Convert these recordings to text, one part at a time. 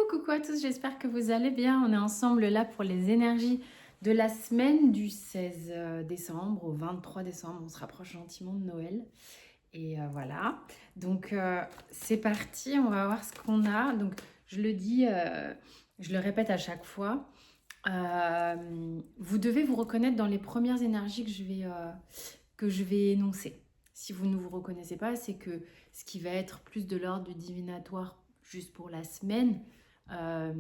coucou à tous, j'espère que vous allez bien. On est ensemble là pour les énergies de la semaine du 16 décembre au 23 décembre. On se rapproche gentiment de Noël. Et voilà. Donc c'est parti, on va voir ce qu'on a. Donc je le dis, je le répète à chaque fois. Vous devez vous reconnaître dans les premières énergies que je vais énoncer. Si vous ne vous reconnaissez pas, c'est que ce qui va être plus de l'ordre du divinatoire juste pour la semaine, euh,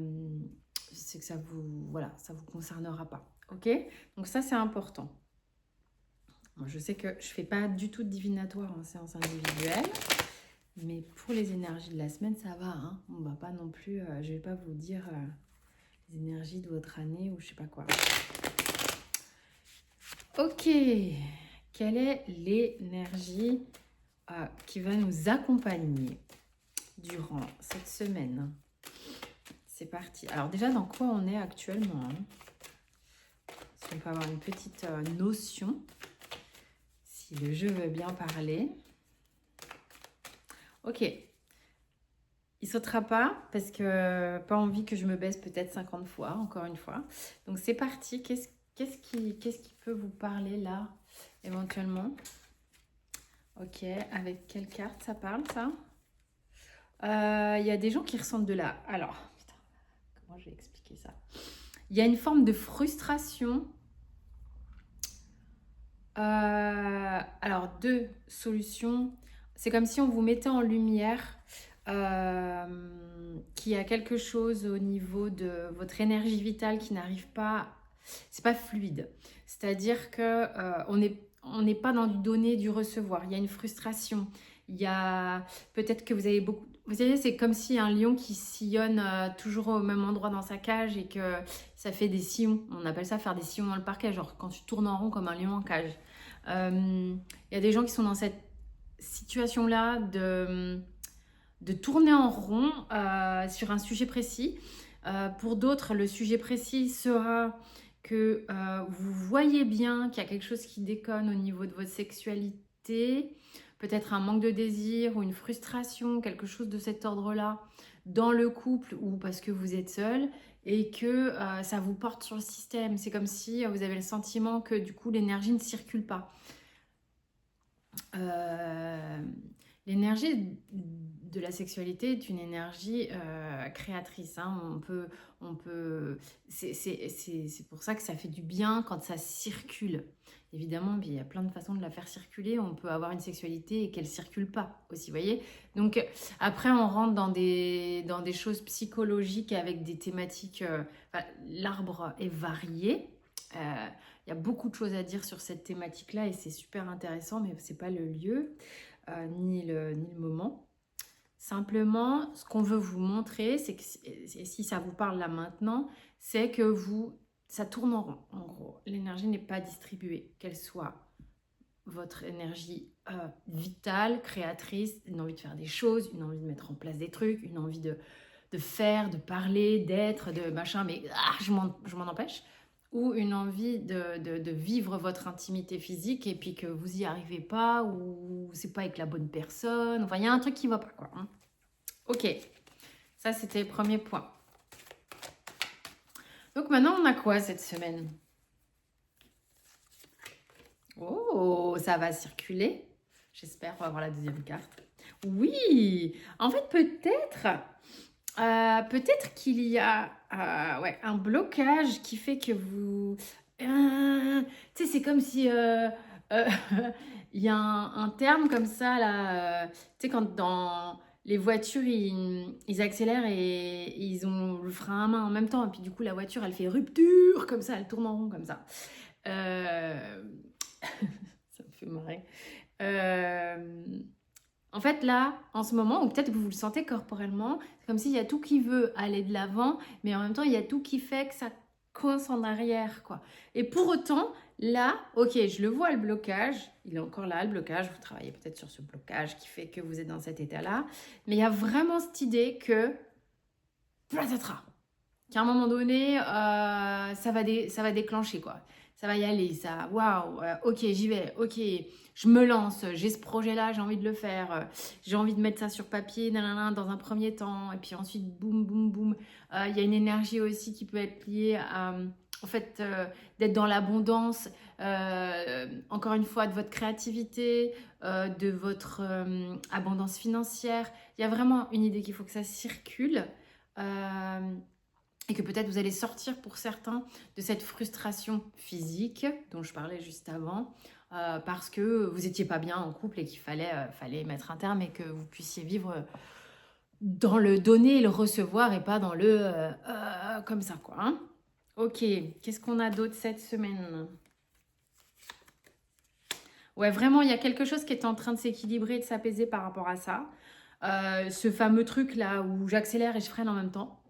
c'est que ça vous concernera pas. Ok? Donc ça, c'est important. Moi, je sais que je fais pas du tout de divinatoire en séance individuelle, mais pour les énergies de la semaine, ça va. Hein, on va pas non plus, je vais pas vous dire les énergies de votre année ou je sais pas quoi. Ok, quelle est l'énergie qui va nous accompagner durant cette semaine? C'est parti. Alors déjà, dans quoi on est actuellement, hein? Si on peut avoir une petite notion, si le jeu veut bien parler. Ok. Il sautera pas parce que pas envie que je me baisse peut-être 50 fois, encore une fois. Donc c'est parti. Qu'est-ce qui peut vous parler là, éventuellement? Ok, avec quelle carte ça parle, ça? Il y a des gens qui ressentent de la... Alors, putain, comment je vais expliquer ça? Il y a une forme de frustration. Alors, deux solutions. C'est comme si on vous mettait en lumière qu'il y a quelque chose au niveau de votre énergie vitale qui n'arrive pas... C'est pas fluide. C'est-à-dire que on n'est pas dans du donner, du recevoir. Il y a une frustration. Il y a peut-être que vous avez beaucoup... Vous savez, c'est comme si un lion qui sillonne toujours au même endroit dans sa cage et que ça fait des sillons. On appelle ça faire des sillons dans le parquet, genre quand tu tournes en rond comme un lion en cage. Il y a des gens qui sont dans cette situation-là de tourner en rond sur un sujet précis. Pour d'autres, le sujet précis sera que vous voyez bien qu'il y a quelque chose qui déconne au niveau de votre sexualité, peut-être un manque de désir ou une frustration, quelque chose de cet ordre-là dans le couple ou parce que vous êtes seul et que ça vous porte sur le système. C'est comme si vous avez le sentiment que du coup l'énergie ne circule pas. Euh, L'énergie de la sexualité est une énergie créatrice. Hein. C'est pour ça que ça fait du bien quand ça circule. Évidemment, il y a plein de façons de la faire circuler. On peut avoir une sexualité et qu'elle ne circule pas aussi, vous voyez. Donc après, on rentre dans des choses psychologiques avec des thématiques. L'arbre est varié. Il y a beaucoup de choses à dire sur cette thématique-là et c'est super intéressant, mais ce n'est pas le lieu ni le moment. Simplement, ce qu'on veut vous montrer, c'est que si ça vous parle là maintenant, c'est que ça tourne en rond, en gros. L'énergie n'est pas distribuée, qu'elle soit votre énergie vitale, créatrice, une envie de faire des choses, une envie de mettre en place des trucs, une envie de faire, de parler, d'être, de machin, mais je m'en empêche, ou une envie de vivre votre intimité physique et puis que vous y arrivez pas ou c'est pas avec la bonne personne. Enfin, il y a un truc qui va pas, quoi. Hein. Ok, ça c'était le premier point. Donc maintenant, on a quoi cette semaine? Oh, ça va circuler. J'espère, on va voir la deuxième carte. Oui, en fait, peut-être qu'il y a ouais, un blocage qui fait que vous... tu sais, c'est comme si... il y a un terme comme ça, là. Tu sais, quand dans les voitures, ils accélèrent et ils ont le frein à main en même temps. Et puis du coup, la voiture, elle fait rupture, comme ça, elle tourne en rond, comme ça. Ça me fait marrer. En fait, là, en ce moment, ou peut-être que vous le sentez corporellement, c'est comme s'il y a tout qui veut aller de l'avant, mais en même temps, il y a tout qui fait que ça coince en arrière, quoi. Et pour autant, là, ok, je le vois, le blocage, il est encore là, le blocage, vous travaillez peut-être sur ce blocage qui fait que vous êtes dans cet état-là, mais il y a vraiment cette idée que, qu'à un moment donné, ça va déclencher, quoi. ça va y aller, ça, waouh, ok, j'y vais, ok, je me lance, j'ai ce projet-là, j'ai envie de le faire, j'ai envie de mettre ça sur papier, nanana, dans un premier temps, et puis ensuite, boum, boum, boum. Il y a une énergie aussi qui peut être liée à, en fait, d'être dans l'abondance, encore une fois, de votre créativité, de votre abondance financière. Il y a vraiment une idée qu'il faut que ça circule. Et que peut-être vous allez sortir pour certains de cette frustration physique dont je parlais juste avant, parce que vous n'étiez pas bien en couple et qu'il fallait mettre un terme et que vous puissiez vivre dans le donner et le recevoir et pas dans le comme ça quoi. Hein. Ok, qu'est-ce qu'on a d'autre cette semaine? Ouais, vraiment, il y a quelque chose qui est en train de s'équilibrer, de s'apaiser par rapport à ça. Ce fameux truc là où j'accélère et je freine en même temps.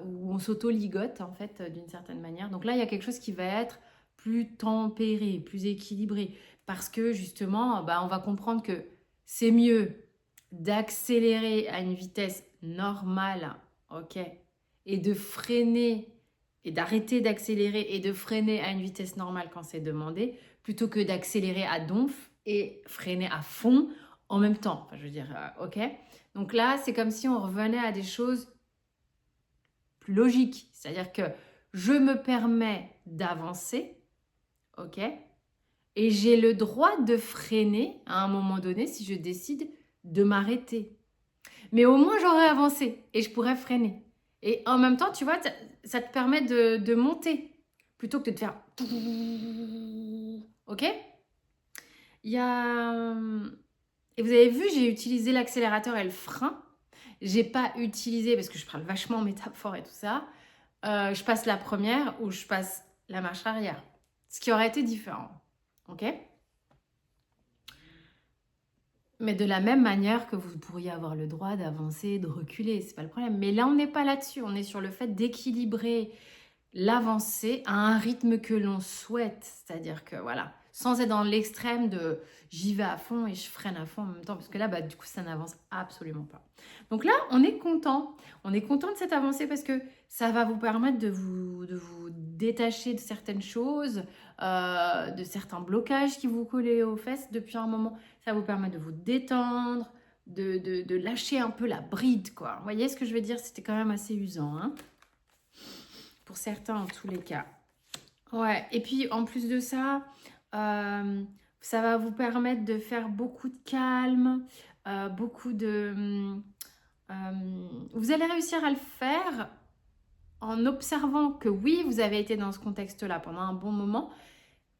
Où on s'auto-ligote en fait d'une certaine manière. Donc là, il y a quelque chose qui va être plus tempéré, plus équilibré. Parce que justement, on va comprendre que c'est mieux d'accélérer à une vitesse normale, ok, et de freiner, et d'arrêter d'accélérer et de freiner à une vitesse normale quand c'est demandé, plutôt que d'accélérer à donf et freiner à fond en même temps. Enfin, je veux dire, ok. Donc là, c'est comme si on revenait à des choses plus logiques. C'est-à-dire que je me permets d'avancer, ok, et j'ai le droit de freiner à un moment donné si je décide de m'arrêter. Mais au moins, j'aurais avancé et je pourrais freiner. Et en même temps, tu vois, ça te permet de monter plutôt que de te faire... Ok. Il y a... Et vous avez vu, j'ai utilisé l'accélérateur et le frein. J'ai pas utilisé, parce que je parle vachement métaphore et tout ça, je passe la première ou je passe la marche arrière. Ce qui aurait été différent. Ok. Mais de la même manière que vous pourriez avoir le droit d'avancer, de reculer, c'est pas le problème. Mais là, on n'est pas là-dessus. On est sur le fait d'équilibrer l'avancée à un rythme que l'on souhaite. C'est-à-dire que voilà, sans être dans l'extrême de j'y vais à fond et je freine à fond en même temps. Parce que là, du coup, ça n'avance absolument pas. Donc là, on est content. On est content de cette avancée parce que ça va vous permettre de vous détacher de certaines choses, de certains blocages qui vous collaient aux fesses depuis un moment. Ça vous permet de vous détendre, de lâcher un peu la bride, quoi. Vous voyez ce que je veux dire? C'était quand même assez usant, hein, pour certains en tous les cas. Ouais, et puis en plus de ça, ça va vous permettre de faire beaucoup de calme, beaucoup de... vous allez réussir à le faire en observant que oui, vous avez été dans ce contexte-là pendant un bon moment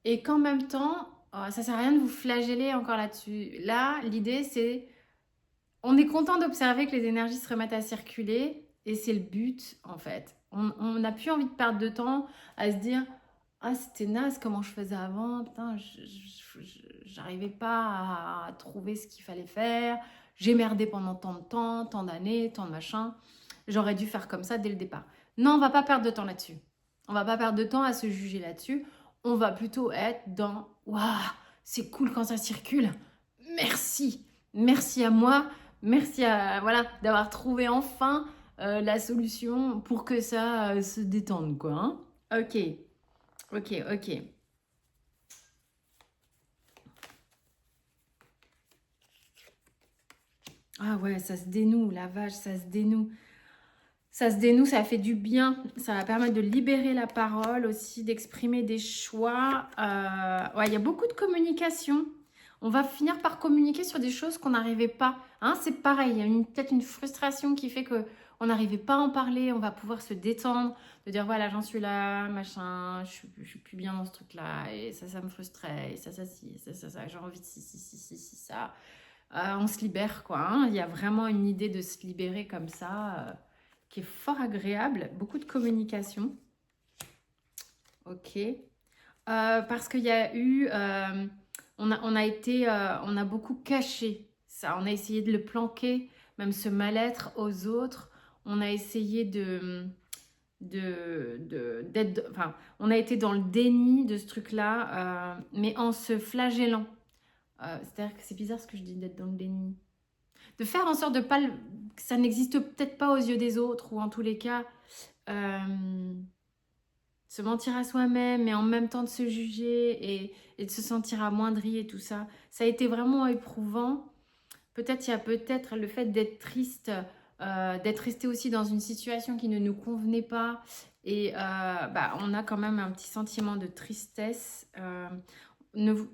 et qu'en même temps, ça sert à rien de vous flageller encore là-dessus. Là, l'idée, c'est... On est content d'observer que les énergies se remettent à circuler et c'est le but, en fait. On n'a plus envie de perdre de temps à se dire « Ah, c'était naze comment je faisais avant, putain, j'arrivais pas à trouver ce qu'il fallait faire, j'ai merdé pendant tant de temps, tant d'années, tant de machin, j'aurais dû faire comme ça dès le départ. » Non, on va pas perdre de temps là-dessus. On va pas perdre de temps à se juger là-dessus. On va plutôt être dans « Waouh, c'est cool quand ça circule. Merci. Merci à moi. Merci à, voilà, d'avoir trouvé enfin la solution pour que ça se détende, quoi. Hein. Ok. Ok, ok. Ah ouais, ça se dénoue, la vache, ça se dénoue. Ça se dénoue, ça fait du bien. Ça va permettre de libérer la parole aussi, d'exprimer des choix. Ouais, il y a beaucoup de communication. On va finir par communiquer sur des choses qu'on n'arrivait pas. Hein, c'est pareil, il y a peut-être une frustration qui fait qu'on n'arrivait pas à en parler. On va pouvoir se détendre, de dire voilà, j'en suis là, machin, je suis plus bien dans ce truc-là. Et ça me frustrait. Et ça, j'ai envie de ça. On se libère, quoi. Hein. Il y a vraiment une idée de se libérer comme ça. Qui est fort agréable, beaucoup de communication. Ok. Parce qu'il y a eu, on a beaucoup caché ça. On a essayé de le planquer, même ce mal-être aux autres. On a essayé enfin, on a été dans le déni de ce truc-là, mais en se flagellant. C'est-à-dire que c'est bizarre ce que je dis d'être dans le déni. De faire en sorte de pas que ça n'existe peut-être pas aux yeux des autres, ou en tous les cas, se mentir à soi-même, mais en même temps de se juger et de se sentir amoindri et tout ça. Ça a été vraiment éprouvant. Peut-être il y a peut-être le fait d'être triste, d'être resté aussi dans une situation qui ne nous convenait pas. Et on a quand même un petit sentiment de tristesse. Ne vous...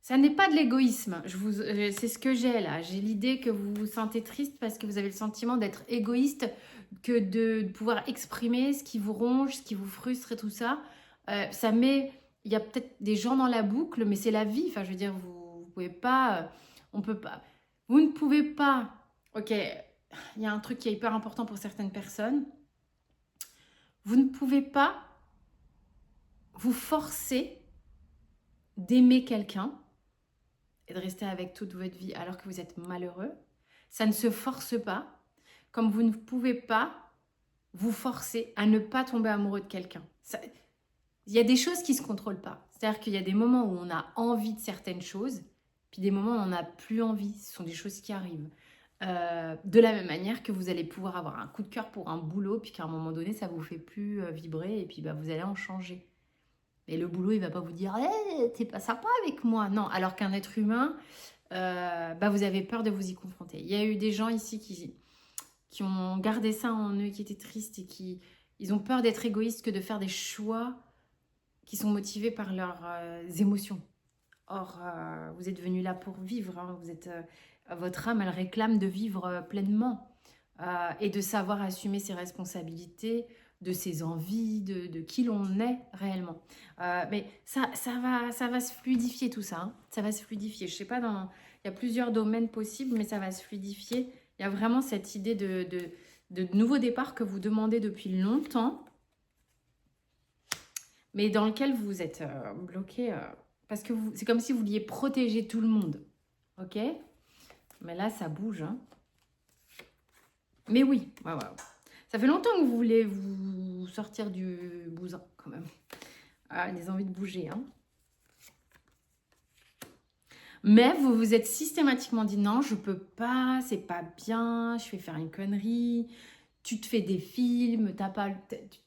Ça n'est pas de l'égoïsme. C'est ce que j'ai là. J'ai l'idée que vous vous sentez triste parce que vous avez le sentiment d'être égoïste, que de pouvoir exprimer ce qui vous ronge, ce qui vous frustre et tout ça. Ça met... Il y a peut-être des gens dans la boucle, mais c'est la vie. Enfin, je veux dire, vous ne pouvez pas... on peut pas... Vous ne pouvez pas... Ok, il y a un truc qui est hyper important pour certaines personnes. Vous ne pouvez pas vous forcer d'aimer quelqu'un et de rester avec toute votre vie alors que vous êtes malheureux. Ça ne se force pas, comme vous ne pouvez pas vous forcer à ne pas tomber amoureux de quelqu'un. Il y a des choses qui ne se contrôlent pas. C'est-à-dire qu'il y a des moments où on a envie de certaines choses, puis des moments où on n'a plus envie. Ce sont des choses qui arrivent. De la même manière que vous allez pouvoir avoir un coup de cœur pour un boulot, puis qu'à un moment donné, ça ne vous fait plus vibrer, et puis vous allez en changer. Et le boulot, il ne va pas vous dire hey, « t'es pas sympa avec moi ». Non, alors qu'un être humain, vous avez peur de vous y confronter. Il y a eu des gens ici qui ont gardé ça en eux, qui étaient tristes et ils ont peur d'être égoïstes que de faire des choix qui sont motivés par leurs émotions. Or, vous êtes venus là pour vivre. Hein. Votre âme, elle réclame de vivre pleinement et de savoir assumer ses responsabilités, de ses envies, de qui l'on est réellement. Mais ça va se fluidifier tout ça. Hein. Ça va se fluidifier. Je sais pas, il y a plusieurs domaines possibles, mais ça va se fluidifier. Il y a vraiment cette idée de nouveau départ que vous demandez depuis longtemps, mais dans lequel vous êtes bloqué parce que c'est comme si vous vouliez protéger tout le monde. Ok ? Mais là, ça bouge. Hein. Mais oui, ouais. Ça fait longtemps que vous voulez vous sortir du bousin, quand même. Des envies de bouger. Hein. Mais vous vous êtes systématiquement dit non, je peux pas, c'est pas bien, je vais faire une connerie. Tu te fais des films,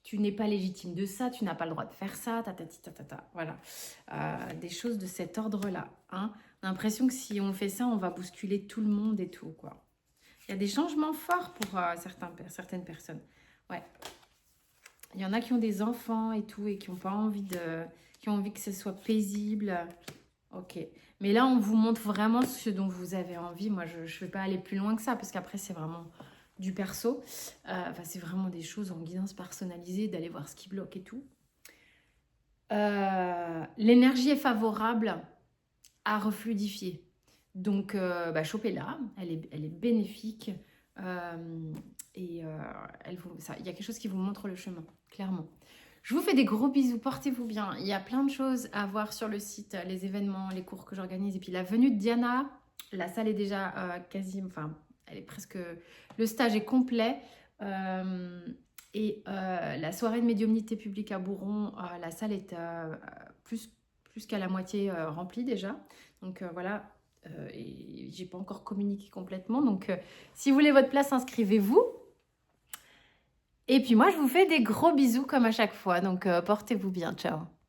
tu n'es pas légitime de ça, tu n'as pas le droit de faire ça, voilà. Des choses de cet ordre-là. Hein. On a l'impression que si on fait ça, on va bousculer tout le monde et tout, quoi. Il y a des changements forts pour certaines personnes. Ouais. Il y en a qui ont des enfants et tout et qui ont pas envie qui ont envie que ce soit paisible. Ok. Mais là, on vous montre vraiment ce dont vous avez envie. Moi, je ne vais pas aller plus loin que ça parce qu'après, c'est vraiment du perso. C'est vraiment des choses en guidance personnalisée, d'aller voir ce qui bloque et tout. L'énergie est favorable à refluidifier. Donc, chopez-la. Elle est bénéfique. Il y a quelque chose qui vous montre le chemin, clairement. Je vous fais des gros bisous, portez-vous bien. Il y a plein de choses à voir sur le site, les événements, les cours que j'organise. Et puis la venue de Diana, la salle est déjà elle est presque... Le stage est complet. La soirée de médiumnité publique à Bourron, la salle est plus qu'à la moitié remplie déjà. Donc voilà, et j'ai pas encore communiqué complètement. Donc si vous voulez votre place, inscrivez-vous. Et puis moi, je vous fais des gros bisous comme à chaque fois. Donc portez-vous bien, ciao.